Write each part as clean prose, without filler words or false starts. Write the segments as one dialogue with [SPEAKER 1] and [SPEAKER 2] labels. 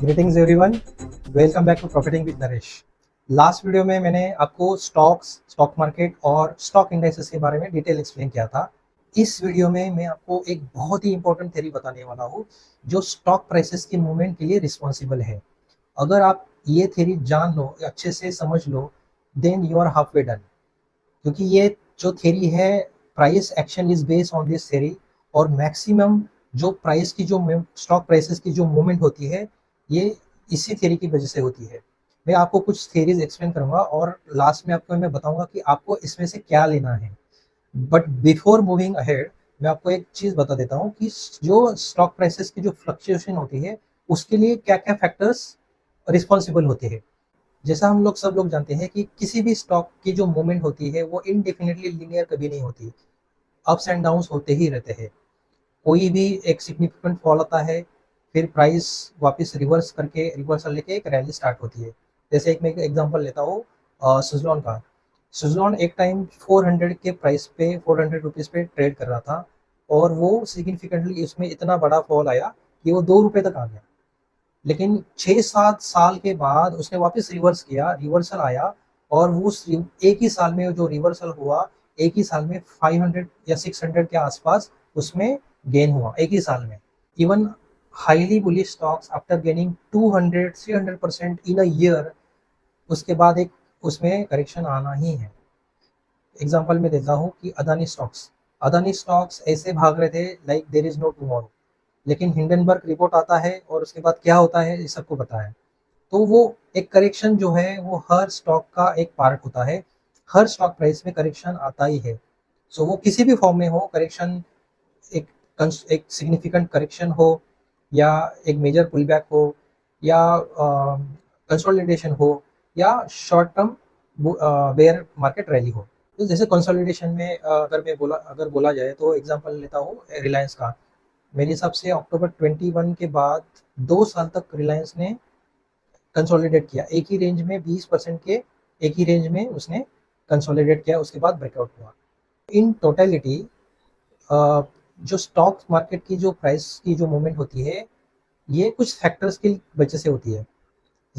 [SPEAKER 1] Greetings everyone, welcome back to profiting with Naresh. Last video में मैंने आपको स्टॉक मार्केट और स्टॉक इंडाइसेस के बारे में डिटेल एक्सप्लेन किया था। इस वीडियो में मैं आपको एक बहुत ही इंपॉर्टेंट थ्योरी बताने वाला हूँ जो स्टॉक प्राइसेस की मूवमेंट के लिए रिस्पॉन्सिबल है। अगर आप ये थ्योरी जान लो, अच्छे से समझ लो, then you are halfway done. क्योंकि ये जो थ्योरी है, price action is based on this theory. और मैक्सिमम जो प्राइस की जो स्टॉक प्राइसेस की जो मूवमेंट होती है, ये इसी थ्योरी की वजह से होती है। मैं आपको कुछ थ्योरीज एक्सप्लेन करूंगा और लास्ट में आपको मैं बताऊंगा कि आपको इसमें से क्या लेना है। बट बिफोर मूविंग अहेड, मैं आपको एक चीज बता देता हूँ कि जो स्टॉक प्राइसेस की जो फ्लक्चुएशन होती है, उसके लिए क्या क्या फैक्टर्स रिस्पॉन्सिबल होते हैं। जैसा हम लोग सब लोग जानते हैं कि किसी भी स्टॉक की जो मूवमेंट होती है वो इनडेफिनेटली लीनियर कभी नहीं होती। अप्स एंड डाउन्स होते ही रहते हैं। कोई भी एक सिग्निफिकेंट फॉल आता है, फिर प्राइस वापस रिवर्स करके रिवर्सल लेके एक रैली स्टार्ट होती है। जैसे एक मैं एग्जांपल लेता हूँ सुजलॉन का। सुजलॉन एक टाइम 400 के प्राइस पे, 400 रुपीज़ पे ट्रेड कर रहा था, और वो सिग्निफिकेंटली उसमें इतना बड़ा फॉल आया कि वो 2 रुपये तक आ गया। लेकिन 6-7 साल के बाद उसने वापस रिवर्स किया, रिवर्सल आया, और वो एक ही साल में जो रिवर्सल हुआ, एक ही साल में 500 या 600 के आसपास उसमें गेन हुआ एक ही साल में। Even highly bullish stocks after gaining 200-300% in a year, उसके बाद एक उसमें करेक्शन आना ही है। एग्जांपल में देता हूँ कि अदानी स्टॉक्स ऐसे भाग रहे थे like there is no tomorrow. लेकिन हिंडनबर्ग रिपोर्ट आता है और उसके बाद क्या होता है ये सबको पता है। तो वो एक करेक्शन जो है वो हर स्टॉक का एक पार्ट होता है। हर स्टॉक प्राइस में करेक्शन आता ही है। सो वो किसी भी फॉर्म में हो करेक्शन, एक एक सिग्निफिकेंट करेक्शन हो, या एक मेजर पुल बैक हो, या कंसोलिडेशन हो, या short term bear market rally हो। तो जैसे कंसोलिडेशन में अगर बोला जाए तो एग्जांपल लेता हूँ रिलायंस का। मेरे हिसाब से अक्टूबर 21 के बाद 2 साल तक रिलायंस ने कंसोलिडेट किया, एक ही रेंज में 20% के एक ही रेंज में उसने कंसोलिडेट किया, उसके बाद ब्रेकआउट हुआ। इन टोटलिटी जो स्टॉक मार्केट की जो प्राइस की जो मूवमेंट होती है, ये कुछ फैक्टर्स की वजह से होती है।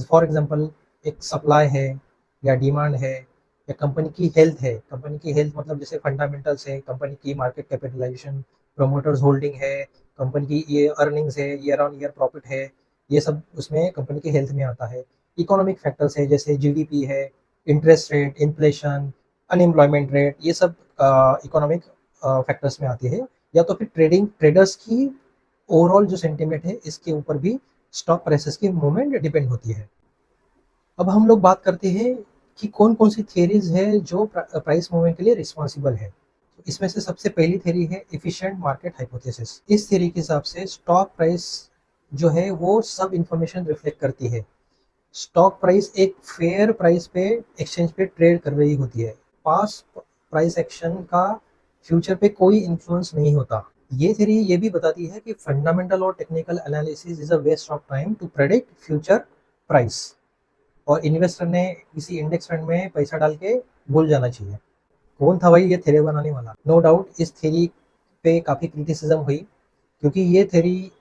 [SPEAKER 1] फॉर एग्जांपल, एक सप्लाई है या डिमांड है, या कंपनी की हेल्थ है। कंपनी की हेल्थ मतलब जैसे फंडामेंटल्स है, कंपनी की मार्केट कैपिटलाइजेशन, प्रोमोटर्स होल्डिंग है, कंपनी की ये अर्निंग्स है, ईयर ऑन ईयर प्रॉफिट है, ये सब उसमें कंपनी की हेल्थ में आता है। इकोनॉमिक फैक्टर्स है जैसे जीडीपी है, interest rate, inflation, unemployment rate, ये सब इकोनॉमिक फैक्टर्स में आते हैं। या तो फिर ट्रेडर्स की ओवरऑल जो सेंटिमेंट है, इसके ऊपर भी स्टॉक प्राइसेस की मूवमेंट डिपेंड होती है। अब हम लोग बात करते हैं कि कौन कौन सी थियरीज है जो प्राइस मूवमेंट के लिए रिस्पॉन्सिबल है। तो इसमें से सबसे पहली थ्योरी है एफिशिएंट मार्केट हाइपोथेसिस। इस थ्योरी के हिसाब से स्टॉक प्राइस जो है वो सब इंफॉर्मेशन रिफ्लेक्ट करती है। स्टॉक प्राइस एक फेयर प्राइस पे एक्सचेंज पे ट्रेड कर रही होती है। पास्ट प्राइस एक्शन का फ्यूचर पे कोई इन्फ्लुएंस नहीं होता। ये थ्योरी ये भी बताती है कि फंडामेंटल और technical analysis is a waste of time to predict future price. और इन्वेस्टर ने किसी इंडेक्स फंड में पैसा डाल के भूल जाना चाहिए। कौन था भाई ये थ्योरी बनाने वाला? नो डाउट इस थ्योरी पे काफ़ी क्रिटिसिज्म हुई, क्योंकि ये थ्योरी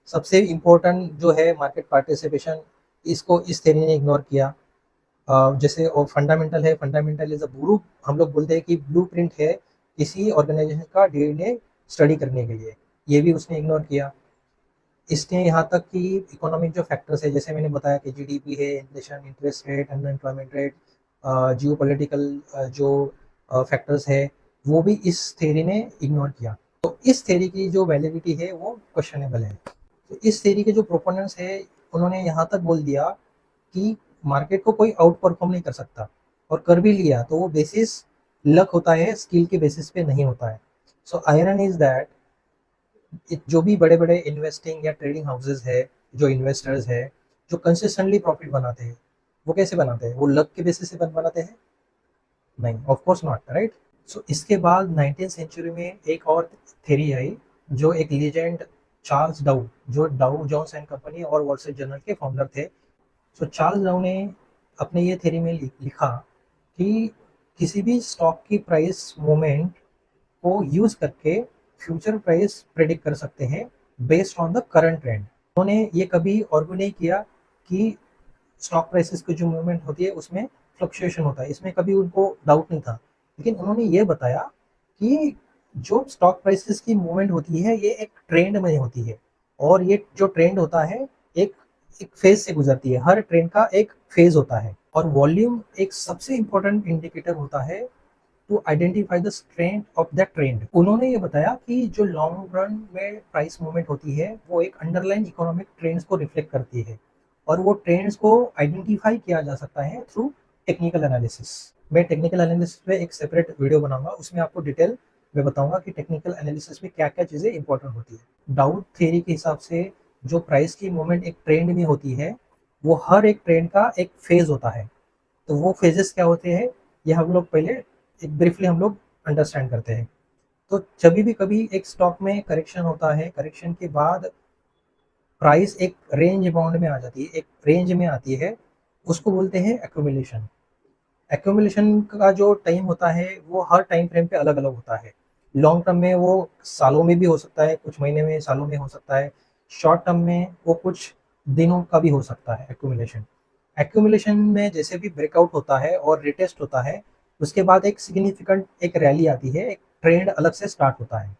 [SPEAKER 1] सबसे इम्पोर्टेंट जो है मार्केट पार्टिसिपेशन, इसको इस थ्योरी ने इग्नोर किया। जैसे और फंडामेंटल है, फंडामेंटल इज अ ब्लू, हम लोग बोलते हैं कि ब्लू प्रिंट है किसी ऑर्गेनाइजेशन का डीएनए स्टडी करने के लिए, ये भी उसने इग्नोर किया। इसने यहाँ तक कि इकोनॉमिक जो फैक्टर्स है, जैसे मैंने बताया कि जीडीपी है, inflation, interest rate, unemployment rate, geo political जो फैक्टर्स है, वो भी इस थ्योरी ने इग्नोर किया। तो इस थ्योरी की जो वैलिडिटी है वो क्वेश्चनेबल है। तो इस थ्योरी के जो प्रोपोनेंट्स है, उन्होंने यहाँ तक बोल दिया कि मार्केट को कोई आउट परफॉर्म नहीं कर सकता, और कर भी लिया तो वो बेसिस लक होता है, स्किल के बेसिस पे नहीं होता है। सो आयरन इज दैट जो भी बड़े बड़े इन्वेस्टिंग या ट्रेडिंग हाउसेज है, जो इन्वेस्टर्स है, जो कंसिस्टेंटली प्रॉफिट बनाते हैं, वो कैसे बनाते हैं? वो लक के बेसिस से बनाते हैं? नहीं, ऑफ कोर्स नॉट, राइट। सो इसके बाद 19th सेंचुरी में एक और थ्योरी आई, जो एक लीजेंड चार्ल्स डाउ, जो डाउ जोन्स एंड कंपनी और वॉल स्ट्रीट जर्नल के फाउंडर थे। सो चार्ल्स डाउ ने अपने ये थ्योरी में लिखा कि किसी भी स्टॉक की प्राइस मूवमेंट को यूज करके फ्यूचर प्राइस प्रेडिक्ट कर सकते हैं based on the current trend. उन्होंने ये कभी आर्ग्यू नहीं किया कि स्टॉक प्राइसेस की जो मूवमेंट होती है उसमें फ्लक्चुएशन होता है, इसमें कभी उनको डाउट नहीं था। लेकिन उन्होंने ये बताया कि जो स्टॉक प्राइसेस की मूवमेंट होती है ये एक ट्रेंड में होती है, और ये जो ट्रेंड होता है एक एक फेज से गुजरती है, हर ट्रेंड का एक फेज होता है, और वॉल्यूम एक सबसे इंपॉर्टेंट इंडिकेटर होता है to identify the strength of the trend. उन्होंने ये बताया कि जो लॉन्ग रन में प्राइस मूवमेंट होती है वो एक अंडरलाइन इकोनॉमिक ट्रेंड्स को रिफ्लेक्ट करती है, और वो ट्रेंड्स को आइडेंटिफाई किया जा सकता है थ्रू टेक्निकल एनालिसिस। मैं टेक्निकल एनालिसिस पे एक सेपरेट वीडियो बनाऊंगा, उसमें आपको डिटेल में बताऊंगा कि टेक्निकल एनालिसिस में क्या क्या चीज़ें इंपॉर्टेंट होती है। डाउट थ्योरी के हिसाब से जो प्राइस की मूवमेंट एक ट्रेंड में होती है वो हर एक ट्रेंड का एक फेज होता है। तो वो फेजेस क्या होते हैं ये हम लोग पहले एक ब्रीफली हम लोग अंडरस्टैंड करते हैं। तो जब भी कभी एक स्टॉक में करेक्शन होता है, करेक्शन के बाद प्राइस एक रेंज बाउंड में आ जाती है, एक रेंज में आती है, उसको बोलते हैं एक्यूमुलेशन। एक्यूमुलेशन का जो टाइम होता है वो हर टाइम फ्रेम पे अलग अलग होता है। लॉन्ग टर्म में वो सालों में भी हो सकता है, कुछ महीने में, सालों में हो सकता है। शॉर्ट टर्म में वो कुछ दिनों का भी हो सकता है एक्यूमुलेशन। एक्यूमुलेशन में जैसे भी ब्रेकआउट होता है और रिटेस्ट होता है, उसके बाद एक सिग्निफिकेंट एक रैली आती है, एक ट्रेंड अलग से स्टार्ट होता है।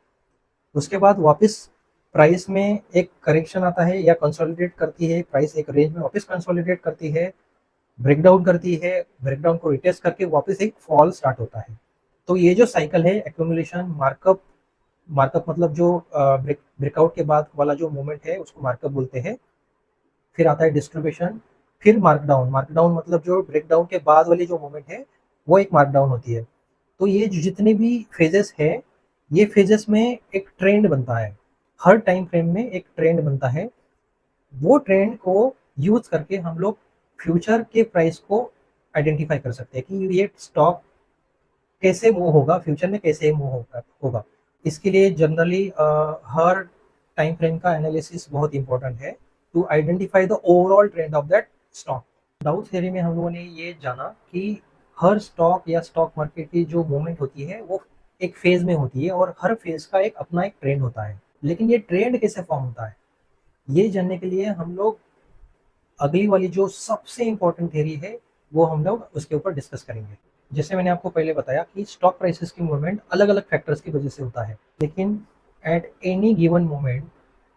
[SPEAKER 1] उसके बाद वापस प्राइस में एक करेक्शन आता है या कंसोलिडेट करती है, प्राइस एक रेंज में वापस कंसोलिडेट करती है, ब्रेकडाउन करती है, ब्रेकडाउन को रिटेस्ट करके वापस एक फॉल स्टार्ट होता है। तो ये जो साइकिल है एक्यूमुलेशन, मार्कअप, मार्कअप मतलब जो ब्रेकआउट के बाद वाला जो मूवमेंट है उसको मार्कअप बोलते हैं। फिर आता है डिस्ट्रीब्यूशन, फिर मार्कडाउन। मार्कडाउन मतलब जो ब्रेकडाउन के बाद वाली जो मूवमेंट है वो एक मार्कडाउन होती है। तो ये जितने भी फेजेस है, ये फेजेस में एक ट्रेंड बनता है, हर टाइम फ्रेम में एक ट्रेंड बनता है। वो ट्रेंड को यूज करके हम लोग फ्यूचर के प्राइस को आइडेंटिफाई कर सकते हैं कि ये स्टॉक कैसे मूव होगा, फ्यूचर में कैसे मूव होगा। इसके लिए जनरली हर टाइम फ्रेम का एनालिसिस बहुत इंपॉर्टेंट है to identify the overall trend of that stock. Dow theory में हम लोगों ने ये जाना कि हर स्टॉक या स्टॉक मार्केट की जो मूवमेंट होती है वो एक फेज में होती है, और हर फेज का एक अपना एक ट्रेंड होता है। लेकिन ये ट्रेंड कैसे फॉर्म होता है ये जानने के लिए हम लोग अगली वाली जो सबसे इंपॉर्टेंट थ्योरी है वो हम लोग उसके ऊपर डिस्कस करेंगे। जैसे मैंने आपको पहले बताया कि स्टॉक प्राइसेस की मूवमेंट अलग अलग फैक्टर्स की वजह से होता है, लेकिन एट एनी गिवन मोमेंट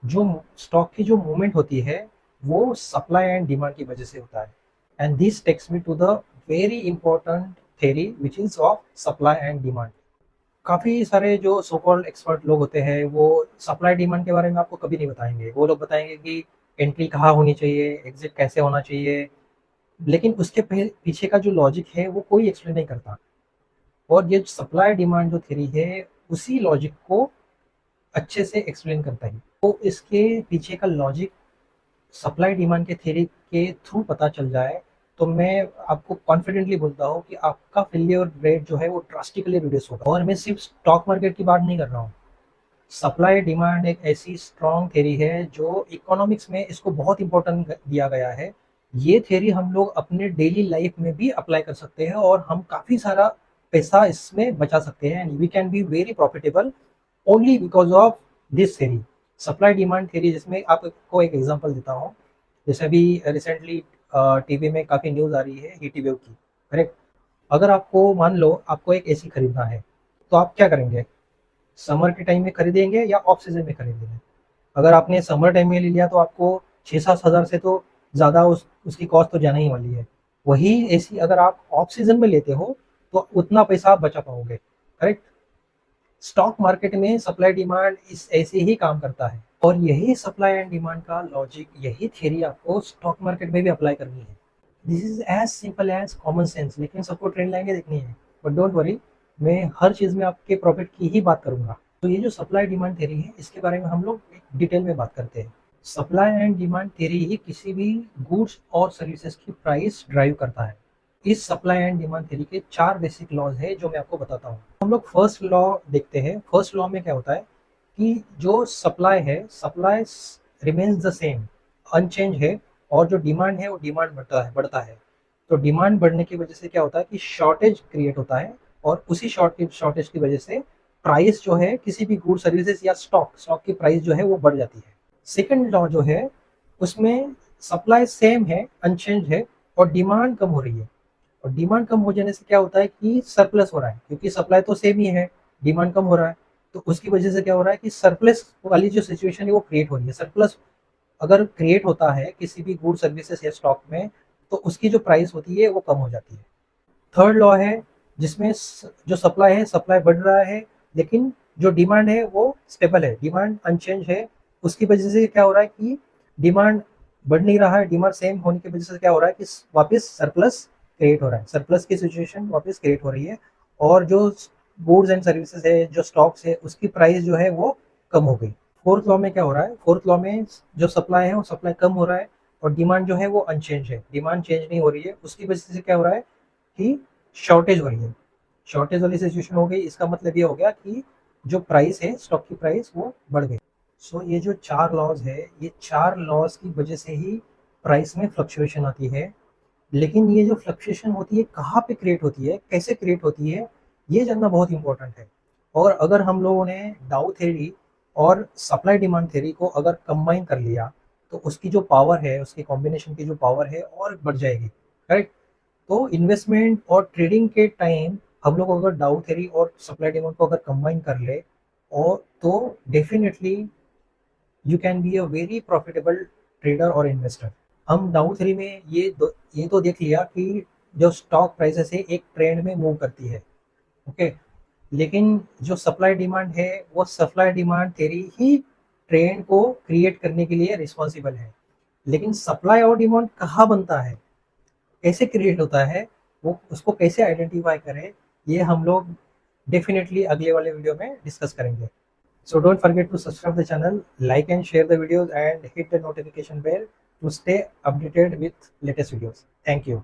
[SPEAKER 1] जो स्टॉक की जो मूवमेंट होती है वो सप्लाई एंड डिमांड की वजह से होता है। And this takes me to the very important theory which is of supply and demand. काफ़ी सारे जो सो कॉल्ड एक्सपर्ट लोग होते हैं वो सप्लाई डिमांड के बारे में आपको कभी नहीं बताएंगे। वो लोग बताएंगे कि एंट्री कहाँ होनी चाहिए, एग्जिट कैसे होना चाहिए, लेकिन उसके पीछे का जो लॉजिक है वो कोई एक्सप्लेन नहीं करता। और ये सप्लाई डिमांड जो थ्योरी है उसी लॉजिक को अच्छे से एक्सप्लेन करता है। तो इसके पीछे का लॉजिक सप्लाई डिमांड के थ्योरी के थ्रू पता चल जाए तो मैं आपको कॉन्फिडेंटली बोलता हूँ कि आपका फेलियर रेट जो है वो ड्रास्टिकली रिड्यूस होगा। और मैं सिर्फ स्टॉक मार्केट की बात नहीं कर रहा हूँ, सप्लाई डिमांड एक ऐसी स्ट्रॉन्ग थ्योरी है जो इकोनॉमिक्स में इसको बहुत इंपॉर्टेंट दिया गया है। ये थ्योरी हम लोग अपने डेली लाइफ में भी अप्लाई कर सकते हैं और हम काफ़ी सारा पैसा इसमें बचा सकते हैं, and we can be very profitable only because of this theory, supply demand theory. जिसमें आपको एक एग्जांपल देता हूँ, जैसे अभी रिसेंटली टीवी में काफ़ी न्यूज़ आ रही है हीट वेव की, करेक्ट। अगर आपको मान लो आपको एक एसी खरीदना है तो आप क्या करेंगे, समर के टाइम में खरीदेंगे या ऑफ सीजन में खरीदेंगे। अगर आपने समर टाइम में ले लिया तो आपको 6-7 हज़ार से तो ज़्यादा उसकी कॉस्ट तो जाने ही वाली है। वही एसी अगर आप ऑफ सीजन में लेते हो तो उतना पैसा आप बचा पाओगे, करेक्ट। स्टॉक मार्केट में सप्लाई डिमांड इस ऐसे ही काम करता है, और यही सप्लाई एंड डिमांड का लॉजिक, यही थ्योरी आपको स्टॉक मार्केट में भी अप्लाई करनी है। This is as simple as common sense, लेकिन सबको ट्रेंड लाइनें देखनी है। बट डोंट वरी, मैं हर चीज़ में आपके प्रॉफिट की ही बात करूंगा। तो ये जो सप्लाई डिमांड थ्योरी है इसके बारे में हम लोग डिटेल में बात करते हैं। सप्लाई एंड डिमांड थ्योरी ही किसी भी गुड्स और सर्विसेज की प्राइस ड्राइव करता है। इस सप्लाई एंड डिमांड थ्योरी के 4 बेसिक लॉज है जो मैं आपको बताता हूँ। हम लोग फर्स्ट लॉ देखते हैं। फर्स्ट लॉ में क्या होता है कि जो सप्लाई है, supply remains the same, unchanged है, और जो डिमांड है वो डिमांड बढ़ता है। तो डिमांड बढ़ने की वजह से क्या होता है कि शॉर्टेज क्रिएट होता है, और उसी शॉर्टेज की वजह से प्राइस जो है किसी भी गुड सर्विसेज या स्टॉक की प्राइस जो है वो बढ़ जाती है। सेकंड लॉ जो है उसमें सप्लाई सेम है, अनचेंज है, और डिमांड कम हो रही है। और डिमांड कम हो जाने से क्या होता है कि सरप्लस हो रहा है, क्योंकि सप्लाई तो सेम ही है, डिमांड कम हो रहा है, तो उसकी वजह से क्या हो रहा है कि सरप्लस वाली जो सिचुएशन है वो क्रिएट हो रही है। सरप्लस अगर क्रिएट होता है किसी भी गुड सर्विसेज या स्टॉक में, तो उसकी जो प्राइस होती है वो कम हो जाती है। थर्ड लॉ है जिसमें जो सप्लाई है, सप्लाई बढ़ रहा है, लेकिन जो डिमांड है वो स्टेबल है, डिमांड अनचेंज है। उसकी वजह से क्या हो रहा है कि डिमांड बढ़ नहीं रहा है, डिमांड सेम होने की वजह से क्या हो रहा है कि वापस सरप्लस क्रिएट हो रहा है, सरप्लस की सिचुएशन वापस क्रिएट हो रही है। और जो गुड्स एंड सर्विसेज है, जो स्टॉक्स है, उसकी प्राइस जो है वो कम हो गई। फोर्थ लॉ में क्या हो रहा है, फोर्थ लॉ में जो सप्लाई है वो सप्लाई कम हो रहा है, और डिमांड जो है वो अनचेंज है, डिमांड चेंज नहीं हो रही है। उसकी वजह से क्या हो रहा है कि शॉर्टेज हो रही है, शॉर्टेज वाली सिचुएशन हो गई। इसका मतलब ये हो गया कि जो प्राइस है, स्टॉक की प्राइस वो बढ़ गई। सो ये जो चार लॉज है, ये चार लॉज की वजह से ही प्राइस में फ्लक्चुएशन आती है। लेकिन ये जो फ्लक्चुएशन होती है कहाँ पे क्रिएट होती है, कैसे क्रिएट होती है, ये जानना बहुत इंपॉर्टेंट है। और अगर हम लोगों ने डाउ थ्योरी और सप्लाई डिमांड थ्योरी को अगर कंबाइन कर लिया, तो उसकी जो पावर है, उसकी कॉम्बिनेशन की जो पावर है और बढ़ जाएगी, करेक्ट। तो इन्वेस्टमेंट और ट्रेडिंग के टाइम हम लोग अगर डाउ थ्योरी और सप्लाई डिमांड को अगर कंबाइन कर ले, और तो definitely you can be a very profitable trader और इन्वेस्टर। हम डाउ थ्योरी में ये तो देख लिया कि जो स्टॉक प्राइसेस है एक ट्रेंड में मूव करती है, ओके। लेकिन जो सप्लाई डिमांड है, वो सप्लाई डिमांड थ्योरी ही ट्रेंड को क्रिएट करने के लिए रिस्पॉन्सिबल है। लेकिन सप्लाई और डिमांड कहाँ बनता है, कैसे क्रिएट होता है, वो उसको कैसे आइडेंटिफाई करें, ये हम लोग डेफिनेटली अगले वाले वीडियो में डिस्कस करेंगे। So don't forget to subscribe the channel, like and share the videos, and hit the notification bell to stay updated with latest videos. Thank you.